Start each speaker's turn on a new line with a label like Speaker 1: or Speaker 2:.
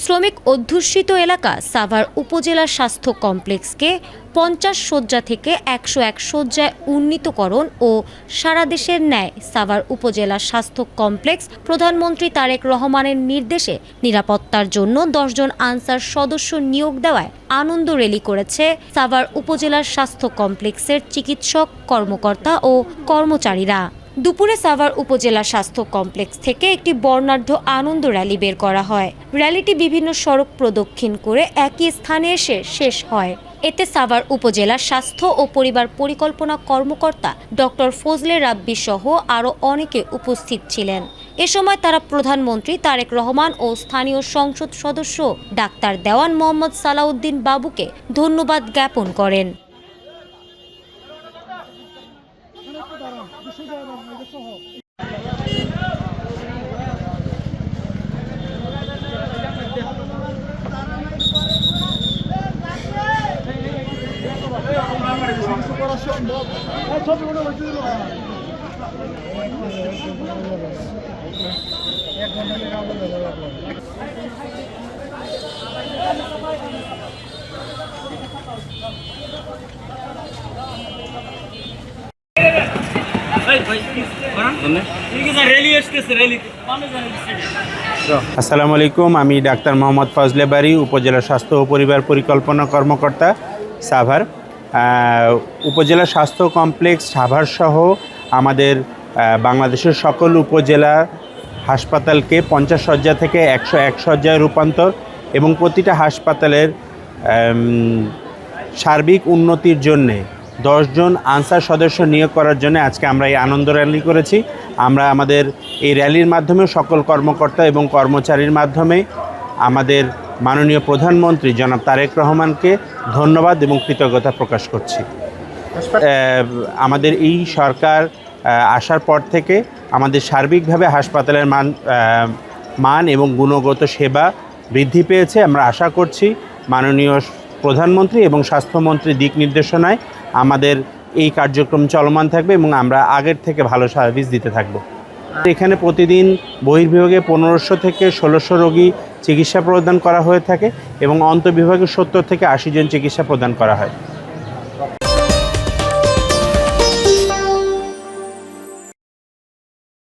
Speaker 1: শ্রমিক অধ্যুষিত এলাকা সাভার উপজেলা স্বাস্থ্য কমপ্লেক্সকে 50 শয্যা থেকে 101 শয্যায় উন্নীতকরণ ও সারা দেশের ন্যায় সাভার উপজেলা স্বাস্থ্য কমপ্লেক্স প্রধানমন্ত্রী তারেক রহমানের নির্দেশে নিরাপত্তার জন্য 10 জন আনসার সদস্য নিয়োগ দেওয়ায় আনন্দ র্যালি করেছে সাভার উপজেলার স্বাস্থ্য কমপ্লেক্সের চিকিৎসক, কর্মকর্তা ও কর্মচারীরা। দুপুরে সাভার উপজেলা স্বাস্থ্য কমপ্লেক্স থেকে একটি বর্ণাঢ্য আনন্দ র্যালি বের করা হয়। র্যালিটি বিভিন্ন সড়ক প্রদক্ষিণ করে একই স্থানে এসে শেষ হয়। এতে সাভার উপজেলা স্বাস্থ্য ও পরিবার পরিকল্পনা কর্মকর্তা ডক্টর ফজলে রাব্বি সহ আরও অনেকে উপস্থিত ছিলেন। এ সময় তারা প্রধানমন্ত্রী তারেক রহমান ও স্থানীয় সংসদ সদস্য ডাক্তার দেওয়ান মোহাম্মদ সালাউদ্দিন বাবুকে ধন্যবাদ জ্ঞাপন করেন।
Speaker 2: আসসালামু আলাইকুম, আমি ডাক্তার মোহাম্মদ ফজলে বারী, উপজেলা স্বাস্থ্য ও পরিবার পরিকল্পনা কর্মকর্তা সাভার। উপজেলা স্বাস্থ্য কমপ্লেক্স সাভার সহ আমাদের বাংলাদেশের সকল উপজেলা হাসপাতালকে 50 শয্যা থেকে 101 শয্যায় রূপান্তর এবং প্রতিটা হাসপাতালের সার্বিক উন্নতির জন্যে 10 জন আনসার সদস্য নিয়োগ করার জন্য আজকে আমরা এই আনন্দ র্যালি করেছি। আমরা আমাদের এই র্যালির মাধ্যমে সকল কর্মকর্তা এবং কর্মচারীর মাধ্যমে আমাদের মাননীয় প্রধানমন্ত্রী জনাব তারেক রহমানকে ধন্যবাদ এবং কৃতজ্ঞতা প্রকাশ করছি। আমাদের এই সরকার আসার পর থেকে আমাদের সার্বিকভাবে হাসপাতালের মান এবং গুণগত সেবা বৃদ্ধি পেয়েছে। আমরা আশা করছি মাননীয় প্রধানমন্ত্রী এবং স্বাস্থ্যমন্ত্রীর দিক নির্দেশনায় আমাদের এই কার্যক্রম চলমান থাকবে এবং আমরা আগের থেকে ভালো সার্ভিস দিতে থাকব। এখানে প্রতিদিন বহির্বিভাগে 1500 থেকে 1600 রোগী চিকিৎসা প্রদান করা হয়ে থাকে এবং অন্তর্বিভাগে 70 থেকে 80 জন চিকিৎসা প্রদান করা হয়।